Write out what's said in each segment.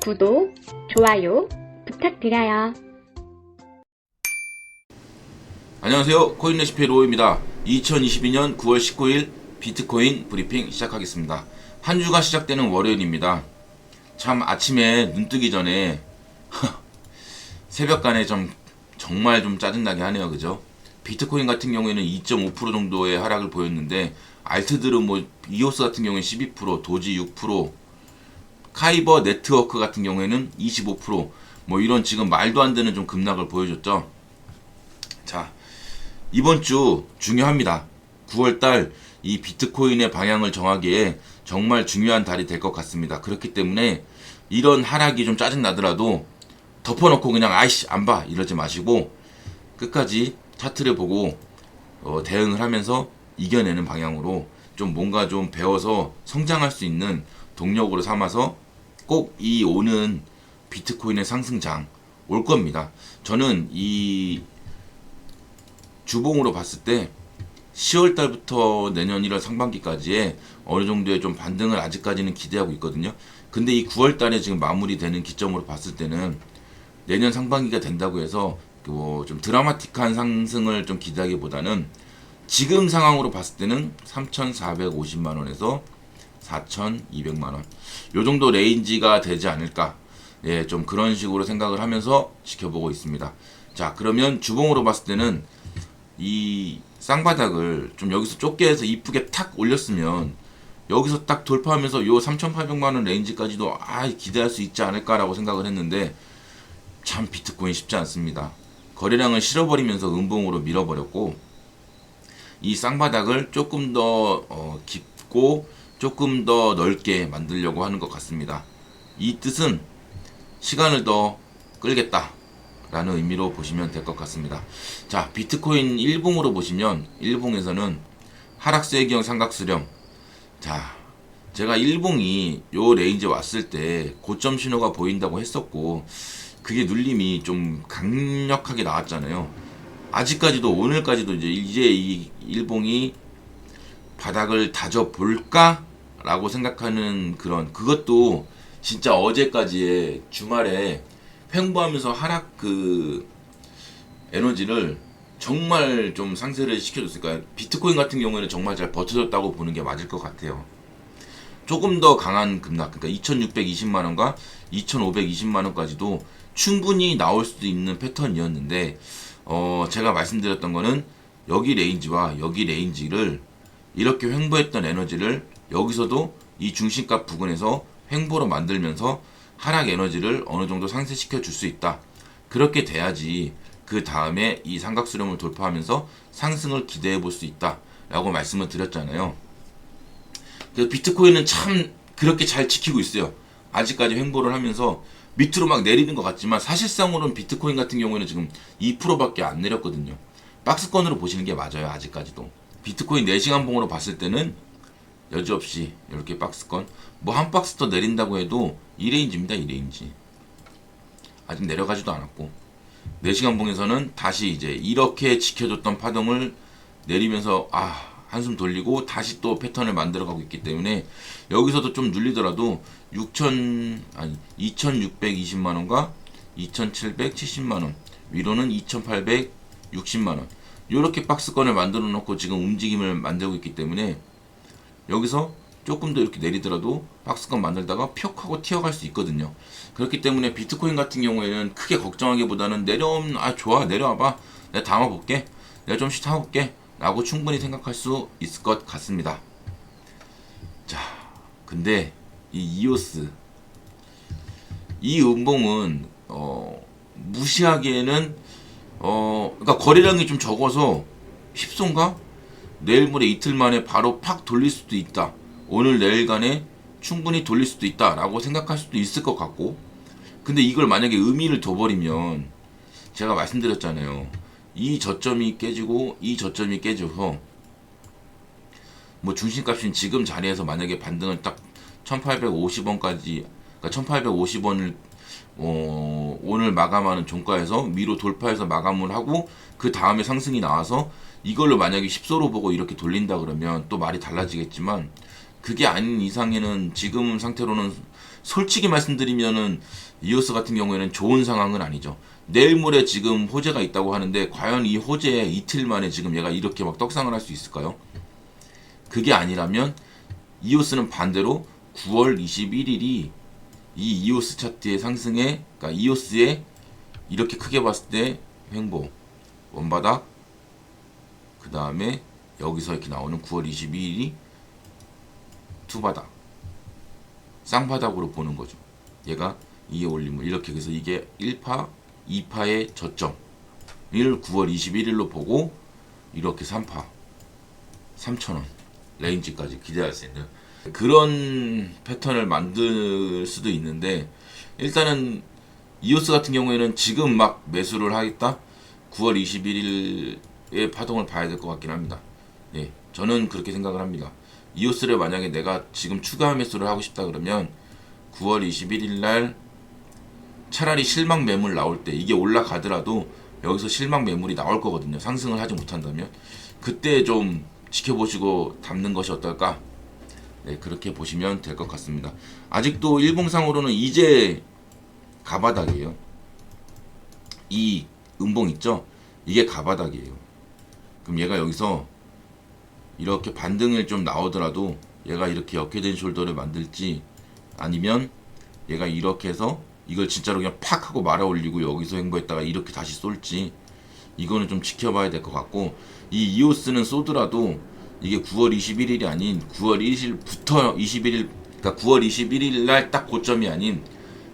구독, 좋아요 부탁드려요. 안녕하세요. 코인레시피 로우입니다. 2022년 9월 19일 비트코인 브리핑 시작하겠습니다. 한 주가 시작되는 월요일입니다. 참 아침에 눈 뜨기 전에 새벽간에 정말 좀 짜증나게 하네요. 그죠? 비트코인 같은 경우에는 2.5% 정도의 하락을 보였는데 알트들은 이오스 같은 경우에는 12%, 도지 6%, 카이버 네트워크 같은 경우에는 25%, 이런 지금 말도 안 되는 좀 급락을 보여줬죠. 자, 이번 주 중요합니다. 9월달 이 비트코인의 방향을 정하기에 정말 중요한 달이 될 것 같습니다. 그렇기 때문에 이런 하락이 좀 짜증나더라도 덮어놓고 그냥 아이씨 안 봐 이러지 마시고 끝까지 차트를 보고 대응을 하면서 이겨내는 방향으로 좀 뭔가 좀 배워서 성장할 수 있는 동력으로 삼아서 꼭 이 오는 비트코인의 상승장 올 겁니다. 저는 이 주봉으로 봤을 때 10월 달부터 내년 1월 상반기까지의 어느 정도의 좀 반등을 아직까지는 기대하고 있거든요. 근데 이 9월 달에 지금 마무리되는 기점으로 봤을 때는 내년 상반기가 된다고 해서 좀 드라마틱한 상승을 좀 기대하기보다는 지금 상황으로 봤을 때는 3,450만 원에서 4,200만 원. 요 정도 레인지가 되지 않을까. 예, 좀 그런 식으로 생각을 하면서 지켜보고 있습니다. 자, 그러면 주봉으로 봤을 때는 이 쌍바닥을 좀 여기서 좁게 해서 이쁘게 탁 올렸으면 여기서 딱 돌파하면서 요 3,800만 원 레인지까지도 기대할 수 있지 않을까라고 생각을 했는데 참 비트코인 쉽지 않습니다. 거래량을 실어버리면서 음봉으로 밀어버렸고 이 쌍바닥을 조금 더 깊고 조금 더 넓게 만들려고 하는 것 같습니다. 이 뜻은 시간을 더 끌겠다 라는 의미로 보시면 될 것 같습니다. 자, 비트코인 일봉으로 보시면 일봉에서는 하락세경 삼각수렴. 자, 제가 일봉이 요 레인지 왔을 때 고점 신호가 보인다고 했었고 그게 눌림이 좀 강력하게 나왔잖아요. 아직까지도 오늘까지도 이제 이 일봉이 바닥을 다져 볼까? 라고 생각하는 그것도 진짜 어제까지의 주말에 횡보하면서 하락 에너지를 정말 좀 상쇄를 시켜줬을까요? 비트코인 같은 경우에는 정말 잘 버텨줬다고 보는 게 맞을 것 같아요. 조금 더 강한 급락, 그러니까 2,620만원과 2,520만원까지도 충분히 나올 수도 있는 패턴이었는데, 제가 말씀드렸던 거는 여기 레인지와 여기 레인지를 이렇게 횡보했던 에너지를 여기서도 이 중심값 부근에서 횡보로 만들면서 하락 에너지를 어느 정도 상쇄시켜 줄 수 있다. 그렇게 돼야지 그 다음에 이 삼각수렴을 돌파하면서 상승을 기대해 볼 수 있다. 라고 말씀을 드렸잖아요. 그래서 비트코인은 참 그렇게 잘 지키고 있어요. 아직까지 횡보를 하면서 밑으로 막 내리는 것 같지만 사실상으로는 비트코인 같은 경우에는 지금 2%밖에 안 내렸거든요. 박스권으로 보시는 게 맞아요. 아직까지도. 비트코인 4시간 봉으로 봤을 때는 여지없이 이렇게 박스권 한 박스 더 내린다고 해도 2레인지입니다. 2레인지 아직 내려가지도 않았고 4시간 봉에서는 다시 이제 이렇게 지켜줬던 파동을 내리면서 한숨 돌리고 다시 또 패턴을 만들어가고 있기 때문에 여기서도 좀 눌리더라도 2,620만원과 2,770만원 위로는 2,860만원 이렇게 박스권을 만들어 놓고 지금 움직임을 만들고 있기 때문에 여기서 조금 더 이렇게 내리더라도 박스권 만들다가 픽 하고 튀어갈 수 있거든요. 그렇기 때문에 비트코인 같은 경우에는 크게 걱정하기보다는 내려오면 좋아 내려와봐 내가 담아볼게 내가 좀 쉬타볼게 라고 충분히 생각할 수 있을 것 같습니다. 자, 근데 이 이오스 이 음봉은 무시하기에는 그러니까 거래량이 좀 적어서 휩손가? 내일 모레 이틀 만에 바로 팍 돌릴 수도 있다. 오늘 내일간에 충분히 돌릴 수도 있다 라고 생각할 수도 있을 것 같고 근데 이걸 만약에 의미를 둬버리면 제가 말씀드렸잖아요. 이 저점이 깨지고 이 저점이 깨져서 중심값인 지금 자리에서 만약에 반등을 딱 1850원까지 그러니까 1850원을 오늘 마감하는 종가에서 위로 돌파해서 마감을 하고 그 다음에 상승이 나와서 이걸로 만약에 10소로 보고 이렇게 돌린다 그러면 또 말이 달라지겠지만 그게 아닌 이상에는 지금 상태로는 솔직히 말씀드리면은 이오스 같은 경우에는 좋은 상황은 아니죠. 내일 모레 지금 호재가 있다고 하는데 과연 이 호재에 이틀 만에 지금 얘가 이렇게 막 떡상을 할 수 있을까요? 그게 아니라면 이오스는 반대로 9월 21일이 이 이오스 차트의 상승에, 그러니까 이오스의 이렇게 크게 봤을 때 횡보, 원바닥, 그 다음에 여기서 이렇게 나오는 9월 22일이 투바닥, 쌍바닥으로 보는 거죠. 얘가 이게 올림을 이렇게, 그래서 이게 1파, 2파의 저점을 9월 21일로 보고 이렇게 3파, 3,000원 레인지까지 기대할 수 있는 그런 패턴을 만들 수도 있는데, 일단은 이오스 같은 경우에는 지금 막 매수를 하겠다? 9월 21일의 파동을 봐야 될 것 같긴 합니다. 예, 저는 그렇게 생각을 합니다. 이오스를 만약에 내가 지금 추가 매수를 하고 싶다 그러면 9월 21일 날 차라리 실망 매물 나올 때, 이게 올라가더라도 여기서 실망 매물이 나올 거거든요. 상승을 하지 못한다면. 그때 좀 지켜보시고 담는 것이 어떨까? 네, 그렇게 보시면 될 것 같습니다. 아직도 일봉상으로는 이제 가바닥이에요. 이 음봉 있죠? 이게 가바닥이에요. 그럼 얘가 여기서 이렇게 반등을 좀 나오더라도 얘가 이렇게 역회된 숄더를 만들지, 아니면 얘가 이렇게 해서 이걸 진짜로 그냥 팍 하고 말아 올리고 여기서 횡보했다가 이렇게 다시 쏠지, 이거는 좀 지켜봐야 될 것 같고, 이 이오스는 쏘더라도 이게 9월 21일이 아닌 9월 1일부터 21일, 그러니까 9월 21일 날 딱 고점이 아닌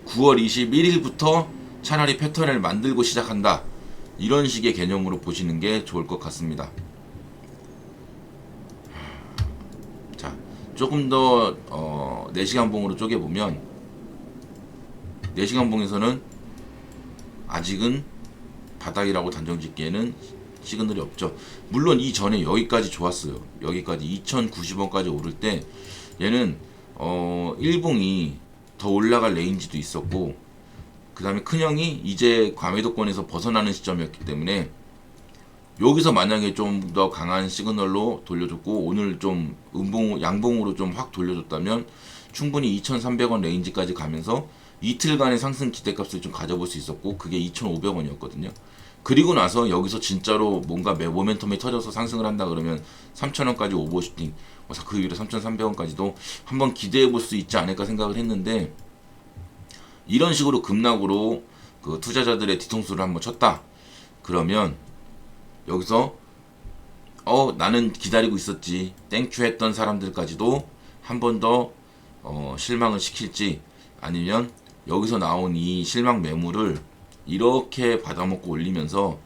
9월 21일부터 차라리 패턴을 만들고 시작한다, 이런 식의 개념으로 보시는 게 좋을 것 같습니다. 자, 조금 더 4시간 봉으로 쪼개보면, 4시간 봉에서는 아직은 바닥이라고 단정 짓기에는 시그널이 없죠. 물론 이전에 여기까지 좋았어요. 여기까지 2090원까지 오를 때 얘는 일봉이 더 올라갈 레인지도 있었고, 그 다음에 큰형이 이제 과매도권에서 벗어나는 시점이었기 때문에 여기서 만약에 좀 더 강한 시그널로 돌려줬고 오늘 좀 양봉으로 좀 확 돌려줬다면 충분히 2,300원 레인지까지 가면서 이틀간의 상승 기대값을 좀 가져볼 수 있었고, 그게 2,500원이었거든요. 그리고 나서 여기서 진짜로 뭔가 모멘텀이 터져서 상승을 한다 그러면 3,000원까지 오버슈팅, 그 위로 3,300원까지도 한번 기대해 볼 수 있지 않을까 생각을 했는데, 이런 식으로 급락으로 그 투자자들의 뒤통수를 한번 쳤다 그러면 여기서 나는 기다리고 있었지 땡큐 했던 사람들까지도 한 번 더 실망을 시킬지, 아니면 여기서 나온 이 실망 매물을 이렇게 받아먹고 올리면서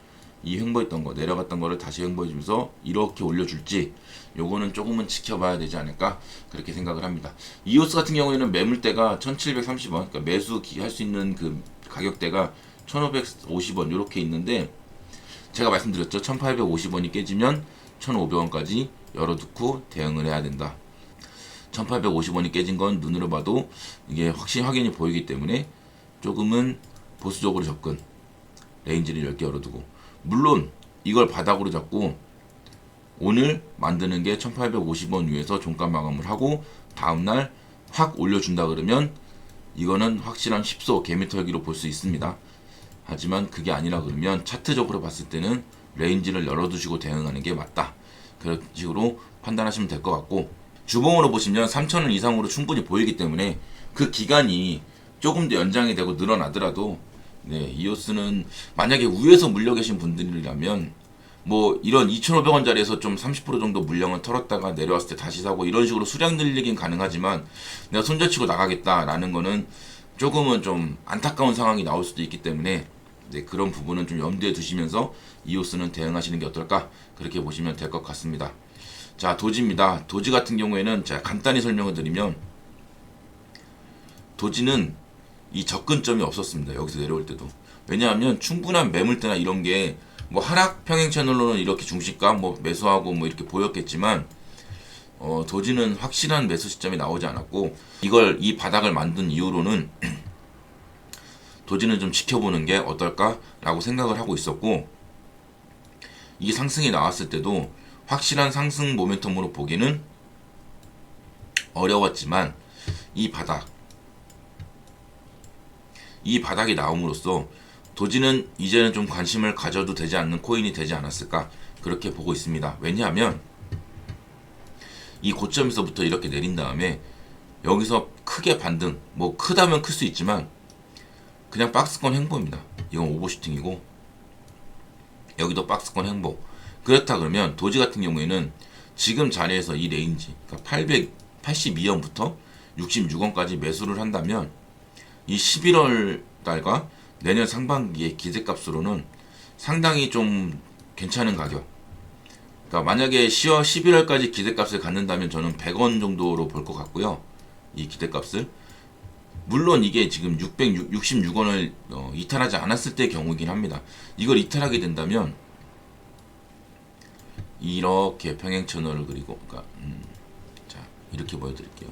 이 횡보했던 거, 내려갔던 거를 다시 횡보해주면서 이렇게 올려줄지, 요거는 조금은 지켜봐야 되지 않을까, 그렇게 생각을 합니다. 이오스 같은 경우에는 매물대가 1730원, 그러니까 매수 할 수 있는 그 가격대가 1550원 이렇게 있는데, 제가 말씀드렸죠. 1850원이 깨지면 1500원까지 열어두고 대응을 해야 된다. 1850원이 깨진 건 눈으로 봐도 이게 확연히 보이기 때문에 조금은 보수적으로 접근, 레인지를 10개 열어두고, 물론 이걸 바닥으로 잡고 오늘 만드는 게 1850원 위에서 종가 마감을 하고 다음날 확 올려준다 그러면 이거는 확실한 10소 개미털기로 볼 수 있습니다. 하지만 그게 아니라 그러면 차트적으로 봤을 때는 레인지를 열어두시고 대응하는 게 맞다, 그런 식으로 판단하시면 될 것 같고, 주봉으로 보시면 3,000원 이상으로 충분히 보이기 때문에 그 기간이 조금 더 연장이 되고 늘어나더라도, 네, 이오스는 만약에 위에서 물려 계신 분들이라면 뭐 이런 2,500원짜리에서 좀 30% 정도 물량을 털었다가 내려왔을 때 다시 사고 이런 식으로 수량 늘리긴 가능하지만, 내가 손절치고 나가겠다라는 거는 조금은 좀 안타까운 상황이 나올 수도 있기 때문에, 네, 그런 부분은 좀 염두에 두시면서 이오스는 대응하시는 게 어떨까, 그렇게 보시면 될 것 같습니다. 자, 도지입니다. 도지 같은 경우에는 제가 간단히 설명을 드리면, 도지는 이 접근점이 없었습니다. 여기서 내려올 때도. 왜냐하면 충분한 매물대나 이런 게 뭐 하락 평행 채널로는 이렇게 중시가 뭐 매수하고 뭐 이렇게 보였겠지만, 도지는 확실한 매수 시점이 나오지 않았고, 이 바닥을 만든 이후로는 도지는 좀 지켜보는 게 어떨까라고 생각을 하고 있었고, 이 상승이 나왔을 때도 확실한 상승 모멘텀으로 보기는 어려웠지만 이 바닥이 나옴으로써 도지는 이제는 좀 관심을 가져도 되지 않는 코인이 되지 않았을까 그렇게 보고 있습니다. 왜냐하면 이 고점에서부터 이렇게 내린 다음에 여기서 크게 반등, 뭐 크다면 클 수 있지만 그냥 박스권 횡보입니다. 이건 오버슈팅이고 여기도 박스권 횡보. 그렇다 그러면 도지 같은 경우에는 지금 자리에서 이 레인지, 그러니까 882원부터 66원까지 매수를 한다면 이 11월 달과 내년 상반기의 기대값으로는 상당히 좀 괜찮은 가격. 그러니까 만약에 10월 11월까지 기대값을 갖는다면 저는 100원 정도로 볼 것 같고요. 이 기대값을. 물론 이게 지금 666원을 이탈하지 않았을 때의 경우이긴 합니다. 이걸 이탈하게 된다면 이렇게 평행 채널을 그리고 그러니까 자 이렇게 보여드릴게요.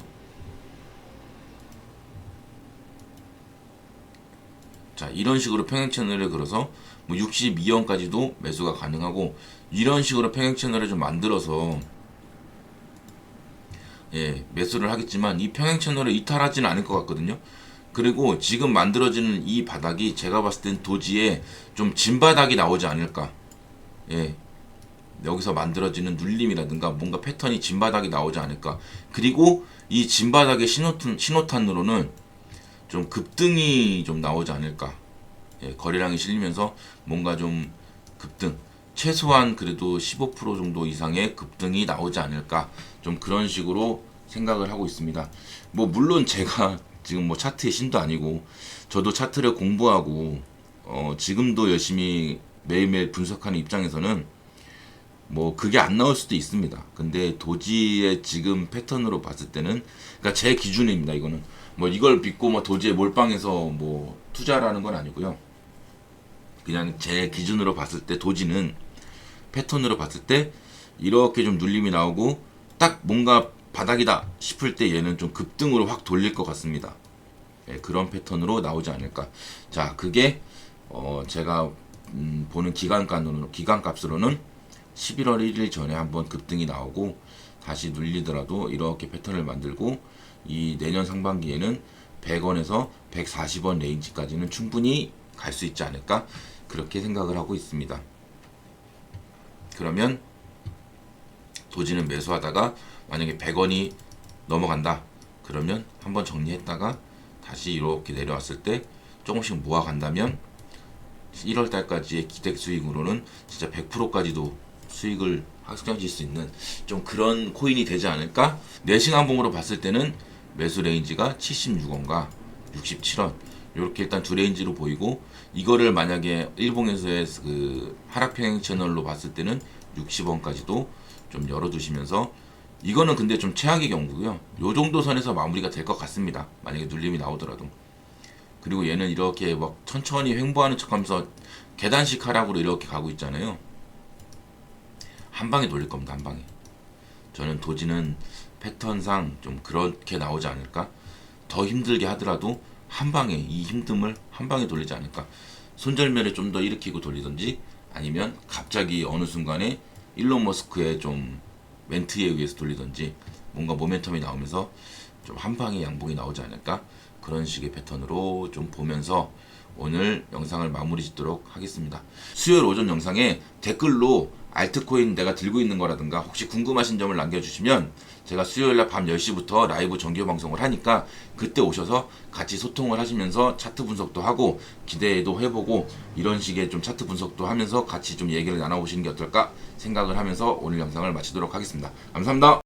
자 이런 식으로 평행 채널을 그려서 뭐 62원까지도 매수가 가능하고 이런 식으로 평행 채널을 좀 만들어서 예 매수를 하겠지만 이 평행 채널을 이탈하지는 않을 것 같거든요. 그리고 지금 만들어지는 이 바닥이 제가 봤을 땐 도지에 좀 진바닥이 나오지 않을까. 예 여기서 만들어지는 눌림이라든가 뭔가 패턴이 진바닥이 나오지 않을까. 그리고 이 진바닥의 신호탄으로는 좀 급등이 좀 나오지 않을까. 예, 거래량이 실리면서 뭔가 좀 급등, 최소한 그래도 15% 정도 이상의 급등이 나오지 않을까. 좀 그런 식으로 생각을 하고 있습니다. 뭐 물론 제가 지금 뭐 차트의 신도 아니고 저도 차트를 공부하고 지금도 열심히 매일매일 분석하는 입장에서는 뭐 그게 안 나올 수도 있습니다. 근데 도지의 지금 패턴으로 봤을 때는 그러니까 제 기준입니다. 이거는 뭐 이걸 믿고 뭐 도지에 몰빵해서 뭐 투자라는 건 아니고요. 그냥 제 기준으로 봤을 때 도지는 패턴으로 봤을 때 이렇게 좀 눌림이 나오고 딱 뭔가 바닥이다 싶을 때 얘는 좀 급등으로 확 돌릴 것 같습니다. 예, 그런 패턴으로 나오지 않을까. 자 그게 제가 보는 기간값으로는 11월 1일 전에 한번 급등이 나오고 다시 눌리더라도 이렇게 패턴을 만들고 이 내년 상반기에는 100원에서 140원 레인지까지는 충분히 갈 수 있지 않을까 그렇게 생각을 하고 있습니다. 그러면 도지는 매수하다가 만약에 100원이 넘어간다 그러면 한번 정리했다가 다시 이렇게 내려왔을 때 조금씩 모아간다면 1월 달까지의 기대 수익으로는 진짜 100%까지도 수익을 확정질 수 있는 좀 그런 코인이 되지 않을까? 내시간봉으로 봤을 때는 매수 레인지가 76원과 67원 이렇게 일단 두 레인지로 보이고 이거를 만약에 일봉에서의 그 하락평행 채널로 봤을 때는 60원까지도 좀 열어두시면서 이거는 근데 좀 최악의 경우고요. 요 정도 선에서 마무리가 될 것 같습니다. 만약에 눌림이 나오더라도. 그리고 얘는 이렇게 막 천천히 횡보하는 척하면서 계단식 하락으로 이렇게 가고 있잖아요. 한 방에 돌릴 겁니다. 한 방에. 저는 도지는 패턴상 좀 그렇게 나오지 않을까. 더 힘들게 하더라도 한 방에 이 힘듦을 한 방에 돌리지 않을까. 손절매를 좀 더 일으키고 돌리든지 아니면 갑자기 어느 순간에 일론 머스크의 좀 멘트에 의해서 돌리든지 뭔가 모멘텀이 나오면서 좀 한 방에 양봉이 나오지 않을까. 그런 식의 패턴으로 좀 보면서 오늘 영상을 마무리 짓도록 하겠습니다. 수요일 오전 영상에 댓글로 알트코인 내가 들고 있는 거라든가 혹시 궁금하신 점을 남겨주시면 제가 수요일날 밤 10시부터 라이브 정규 방송을 하니까 그때 오셔서 같이 소통을 하시면서 차트 분석도 하고 기대도 해보고 이런 식의 좀 차트 분석도 하면서 같이 좀 얘기를 나눠보시는 게 어떨까 생각을 하면서 오늘 영상을 마치도록 하겠습니다. 감사합니다.